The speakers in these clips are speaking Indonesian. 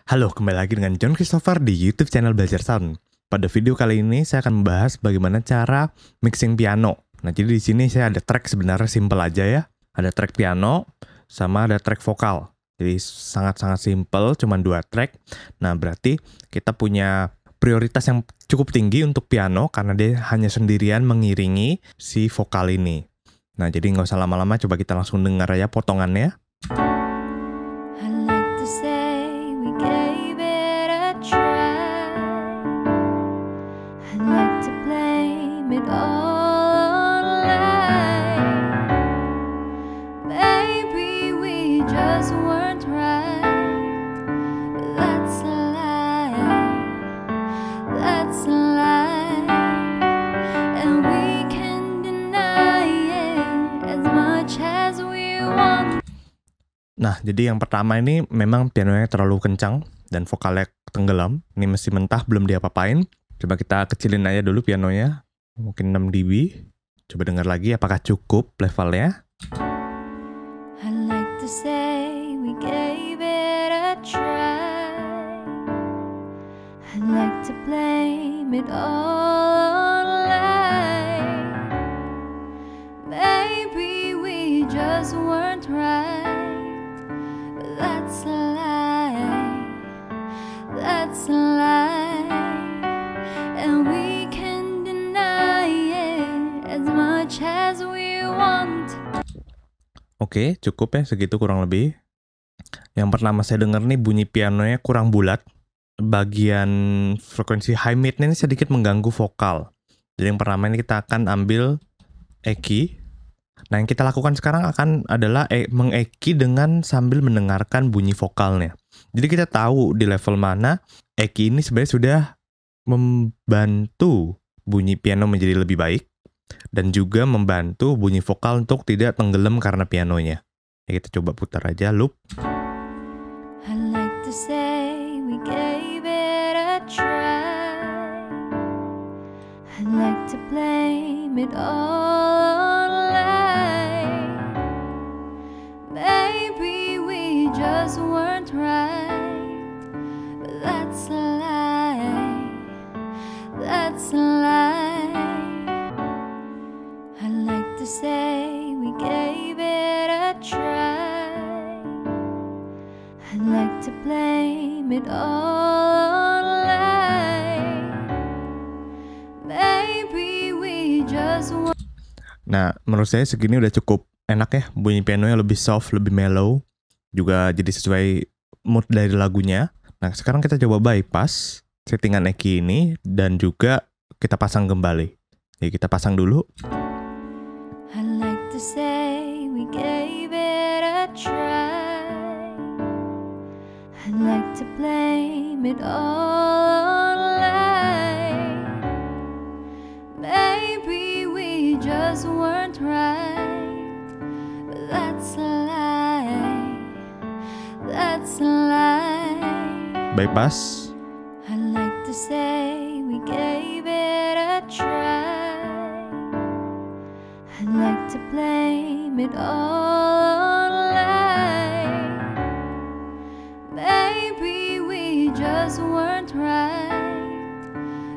Halo, kembali lagi dengan John Christopher di YouTube channel Belajar Sound. Pada video kali ini saya akan membahas bagaimana cara mixing piano. Nah, jadi di sini saya ada track sebenarnya simple aja ya. Ada track piano sama ada track vokal. Jadi sangat-sangat simple, cuma 2 track. Nah, berarti kita punya prioritas yang cukup tinggi untuk piano karena dia hanya sendirian mengiringi si vokal ini. Nah, jadi nggak usah lama-lama, coba kita langsung dengar aja potongannya. I like to say we gave it a try. I like to blame it all online. Maybe we just weren't right. That's a lie. That's a lie. And we can deny it as much as we want. Nah, jadi yang pertama ini memang pianonya terlalu kencang dan vokalnya tenggelam. Ini masih mentah, belum diapa-apain. Coba kita kecilin aja dulu pianonya. Mungkin 6 dB. Coba dengar lagi apakah cukup levelnya. I like to say we gave it a try. I like to blame it all online. Maybe we just weren't right. But that's a lie. That's a lie. And we can deny it as much as we want. Oke, cukup ya segitu kurang lebih. Yang pertama saya dengar nih bunyi pianonya kurang bulat. Bagian frekuensi high mid-nya ini sedikit mengganggu vokal. Jadi yang pertama ini kita akan ambil eki. Nah, yang kita lakukan sekarang adalah mengeki dengan sambil mendengarkan bunyi vokalnya. Jadi kita tahu di level mana eki ini sebenarnya sudah membantu bunyi piano menjadi lebih baik dan juga membantu bunyi vokal untuk tidak tenggelam karena pianonya. Ya, kita coba putar aja loop. I like to say we gave it a try. I like to blame it all online. Maybe we just weren't right. But that's a lie. That's a lie. I like to say we gave it a try. I like to blame it all online. Maybe we just want. Nah, menurut saya segini udah cukup enak ya. Bunyi pianonya lebih soft, lebih mellow. Juga jadi sesuai mood dari lagunya. Nah, sekarang kita coba bypass settingan eki ini dan juga kita pasang kembali. Jadi kita pasang dulu. I like to say we gave it a try. I like to blame it all online. Maybe we just weren't right. But that's a lie. That's a lie. Bypass. I like to say we gave it a try. I like to blame it all online. Maybe we just weren't right.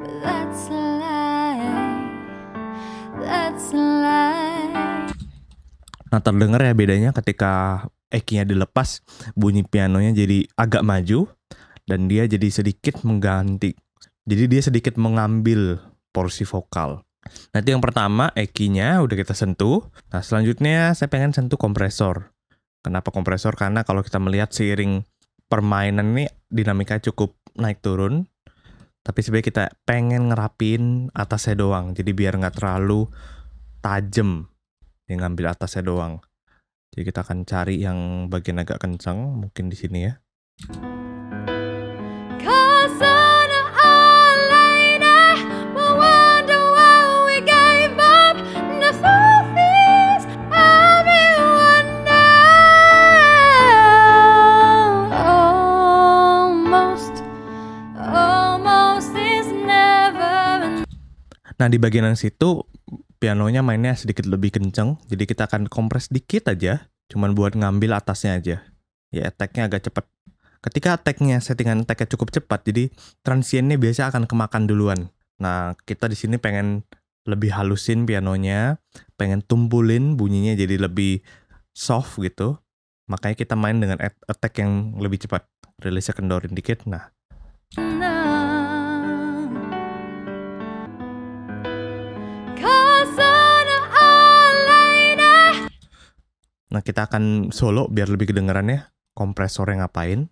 But that's a lie. That's a lie. Nah, terdengar ya bedanya ketika eki-nya dilepas, bunyi pianonya jadi agak maju dan dia jadi sedikit mengganti. Jadi dia sedikit mengambil porsi vokal. Nanti yang pertama eki-nya udah kita sentuh. Nah, selanjutnya saya pengen sentuh kompresor. Kenapa kompresor? Karena kalau kita melihat seiring permainan ini dinamika cukup naik turun. Tapi sebenarnya kita pengen ngerapin atasnya doang. Jadi biar nggak terlalu tajam yang ngambil atasnya doang. Jadi kita akan cari yang bagian agak kencang, mungkin di sini ya. Cause sooner or later we'll wonder why we gave up. The truth is everyone knows. Almost is never. Nah, di bagian yang situ pianonya mainnya sedikit lebih kenceng, jadi kita akan kompres dikit aja, cuman buat ngambil atasnya aja. Ya, attack-nya agak cepet. Ketika settingan attack-nya cukup cepat, jadi transiennya biasa akan kemakan duluan. Nah, kita di sini pengen lebih halusin pianonya, pengen tumpulin bunyinya jadi lebih soft gitu. Makanya kita main dengan attack yang lebih cepat. Release kendorin dikit. Nah, kita akan solo biar lebih kedengeran ya. Kompresornya ngapain.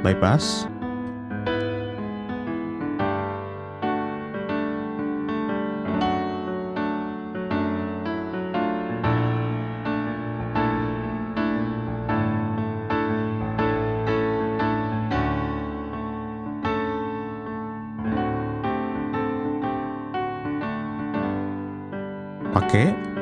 Bypass. Pakai.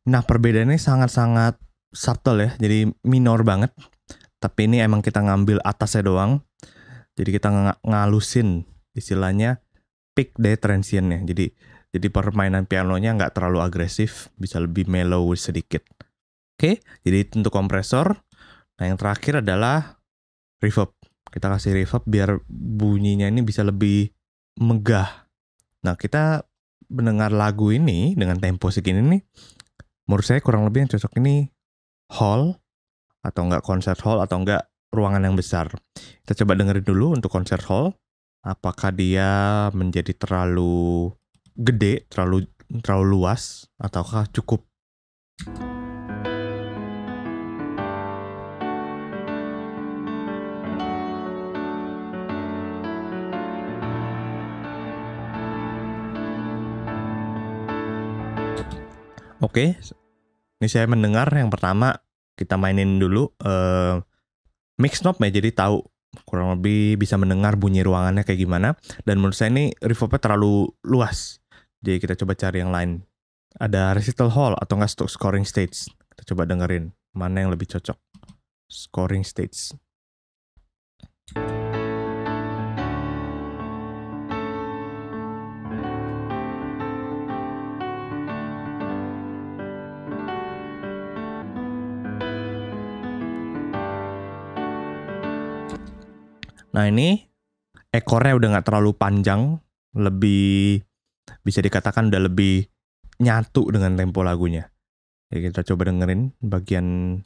Nah, perbedaannya sangat-sangat subtle ya. Jadi minor banget. Tapi ini emang kita ngambil atasnya doang. Jadi kita ngalusin istilahnya pick day transientnya. Jadi permainan pianonya nggak terlalu agresif, bisa lebih mellow sedikit. Oke, jadi untuk kompresor. Nah, yang terakhir adalah reverb. Kita kasih reverb biar bunyinya ini bisa lebih megah. Nah, kita mendengar lagu ini dengan tempo segini nih, menurut saya kurang lebih yang cocok ini hall, atau enggak konser hall, atau enggak ruangan yang besar. Kita coba dengerin dulu untuk konser hall. Apakah dia menjadi terlalu gede, terlalu luas, ataukah cukup? Oke, ini saya mendengar yang pertama kita mainin dulu mix knob ya, jadi tahu kurang lebih bisa mendengar bunyi ruangannya kayak gimana. Dan menurut saya ini reverbnya terlalu luas, jadi kita coba cari yang lain. Ada recital hall atau enggak scoring stage. Kita coba dengerin mana yang lebih cocok. Scoring stage. Nah, ini ekornya udah nggak terlalu panjang, lebih bisa dikatakan udah lebih nyatu dengan tempo lagunya. Jadi kita coba dengerin bagian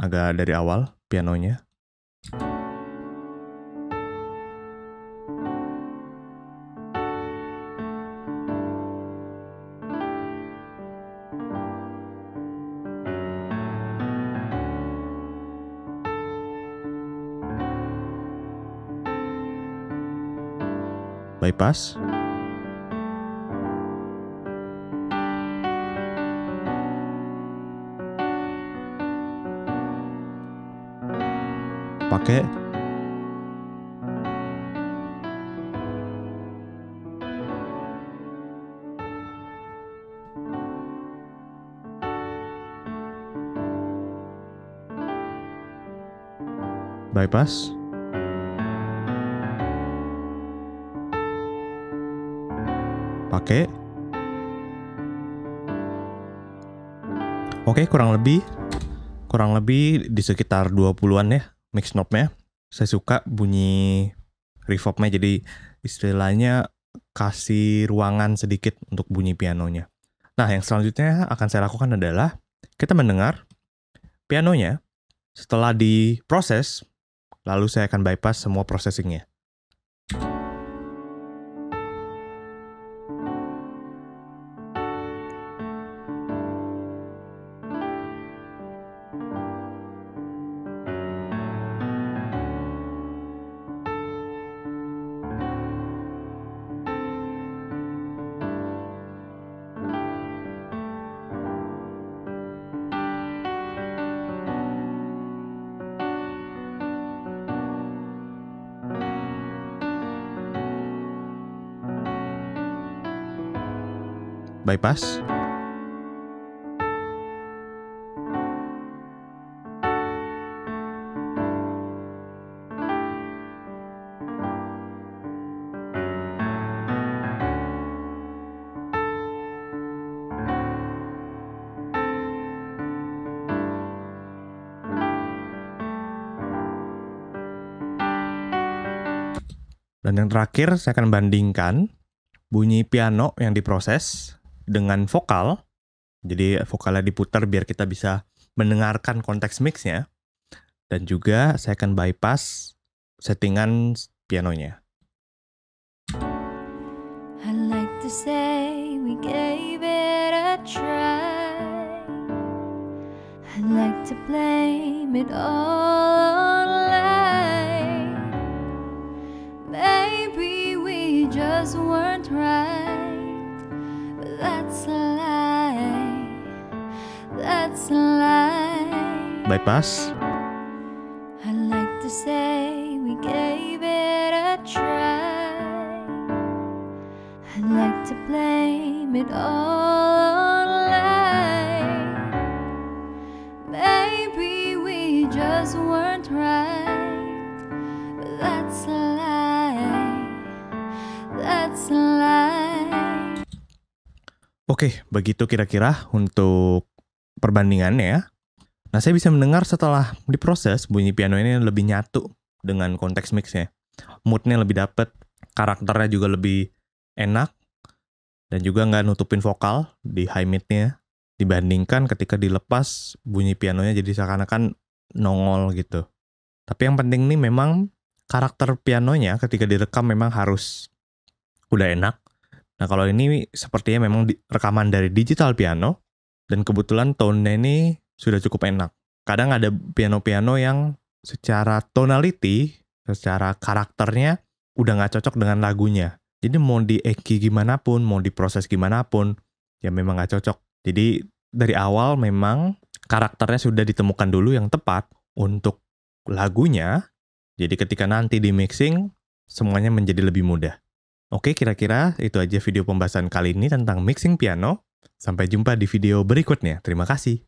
agak dari awal pianonya. Bypass. Pakai. Bypass. Pakai. Oke, kurang lebih di sekitar 20-an ya mix knob-nya. Saya suka bunyi reverb-nya, jadi istilahnya kasih ruangan sedikit untuk bunyi pianonya. Nah, yang selanjutnya akan saya lakukan adalah kita mendengar pianonya. Setelah diproses, lalu saya akan bypass semua processingnya. bypass. Dan yang terakhir, saya akan bandingkan bunyi piano yang diproses dengan vokal. Jadi vokalnya diputar biar kita bisa mendengarkan konteks mixnya. Dan juga saya akan bypass settingan pianonya. I like to say we gave it a try. I'd like to blame it all on life. Maybe we just weren't right, but that's a lie. That's a lie. Bypass. I'd like to say we gave it a try. I'd like to blame it all on life. Maybe we just weren't right, but that's a lie. That's a lie. Oke, begitu kira-kira untuk perbandingannya ya. Nah, saya bisa mendengar setelah diproses bunyi piano ini lebih nyatu dengan konteks mixnya. Moodnya lebih dapet, karakternya juga lebih enak, dan juga nggak nutupin vokal di high mid-nya. Dibandingkan ketika dilepas, bunyi pianonya jadi seakan-akan nongol gitu. Tapi yang penting nih memang karakter pianonya ketika direkam memang harus udah enak. Nah kalau ini sepertinya memang rekaman dari digital piano, dan kebetulan tone-nya ini sudah cukup enak. Kadang ada piano-piano yang secara tonality, secara karakternya udah nggak cocok dengan lagunya. Jadi mau di EQ gimana pun, mau diproses gimana pun, ya memang nggak cocok. Jadi dari awal memang karakternya sudah ditemukan dulu yang tepat untuk lagunya. Jadi ketika nanti di mixing, semuanya menjadi lebih mudah. Oke, kira-kira itu aja video pembahasan kali ini tentang mixing piano. Sampai jumpa di video berikutnya. Terima kasih.